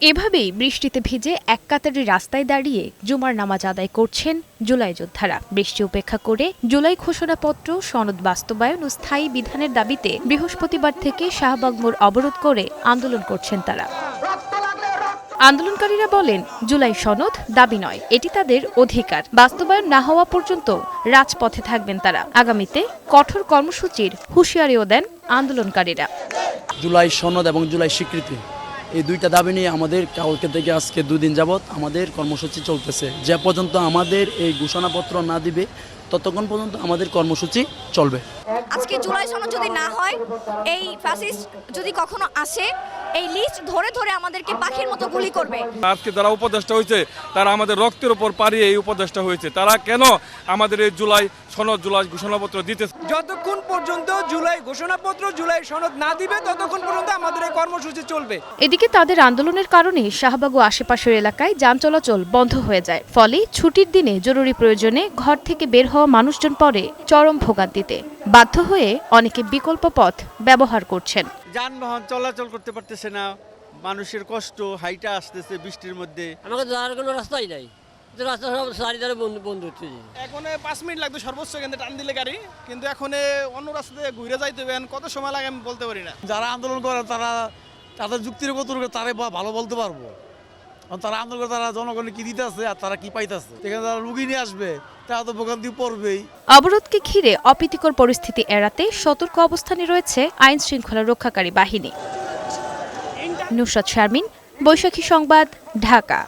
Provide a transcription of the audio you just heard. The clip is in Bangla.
এভাবেই বৃষ্টিতে ভিজে এক কাতারি রাস্তায় দাঁড়িয়ে জুমার নামাজ আদায় করছেন জুলাই যোদ্ধারা। বৃষ্টি উপেক্ষা করে জুলাই ঘোষণাপত্র সনদ বাস্তবায়ন ও স্থায়ী বিধানের দাবিতে বৃহস্পতিবার থেকে শাহবাগ মোড় অবরোধ করে আন্দোলন করছেন তারা। আন্দোলনকারীরা বলেন, জুলাই সনদ দাবি নয়, এটি তাদের অধিকার। বাস্তবায়ন না হওয়া পর্যন্ত রাজপথে থাকবেন তারা। আগামীতে কঠোর কর্মসূচির হুঁশিয়ারিও দেন আন্দোলনকারীরা। জুলাই সনদ এবং জুলাই স্বীকৃতি, এই দুইটা দাবি নিয়ে আমাদের কালকে থেকে আজকে 2 দিন যাবৎ আমাদের কর্মসূচি চলতেছে। যে পর্যন্ত আমাদের এই ঘোষণাপত্র না দিবে ততক্ষণ পর্যন্ত আমাদের কর্মসূচি চলবে। আজকে জুলাই সনদ যদি না হয়, এই ফ্যাসিস্ট যদি কখনো আসে, এই লিস্ট ধরে ধরে আমাদেরকে পাখির মতো গুলি করবে। আজকে যারা উপদেষ্টা হয়েছে তারা আমাদের রক্তের উপর পাড়িয়ে এই উপদেষ্টা হয়েছে। তারা কেন আমাদের এই জুলাই সনদ জুলাই ঘোষণাপত্র দিতে? যতক্ষণ পর্যন্ত জুলাই ঘোষণাপত্র জুলাই সনদ না দিবে ততক্ষণ পর্যন্ত আমাদের এই কর্মসূচি চলবে। এদিকে তাদের আন্দোলনের কারণে শাহবাগ ও আশেপাশের এলাকায় যান চলাচল বন্ধ হয়ে যায়। ফলে ছুটির দিনে জরুরি প্রয়োজনে ঘর থেকে বের হওয়া মানুষজন পড়ে চরম ভোগান্তিতে। বাধ্য হয়ে অনেকে বিকল্প পথ ব্যবহার করছেন। যানবাহন চলাচল করতে পারতেছে না, মানুষের কষ্ট, হাইটা আসতেছে বৃষ্টির মধ্যে। আমাকে যাওয়ার কোনো রাস্তাই নাই, রাস্তা সব চারিধারে বন্ধ হচ্ছে। এখন 5 মিনিট লাগতো সর্বোচ্চ, কিন্তু টান দিলে গাড়ি, কিন্তু এখন অন্য রাস্তা দিয়ে ঘুরে যাইতে হবে। কত সময় লাগে আমি বলতে পারি না। যারা আন্দোলন করে তারা তাদের যুক্তির কত তারাই ভালো বলতে পারবো। তারা আন্দোলন করে তারা জনগণে কি দিতেছে আর তারা কি পাইতেছে। এখানে তারা রুগী নিয়ে আসবে, তারা তো ভোগান্তি পড়বেই। অবরোধকে ঘিরে অপ্রীতিকর পরিস্থিতি এড়াতে সতর্ক অবস্থানে রয়েছে আইন শৃঙ্খলা রক্ষাকারী বাহিনী। নুসরাত শারমিন, বৈশাখী সংবাদ, ঢাকা।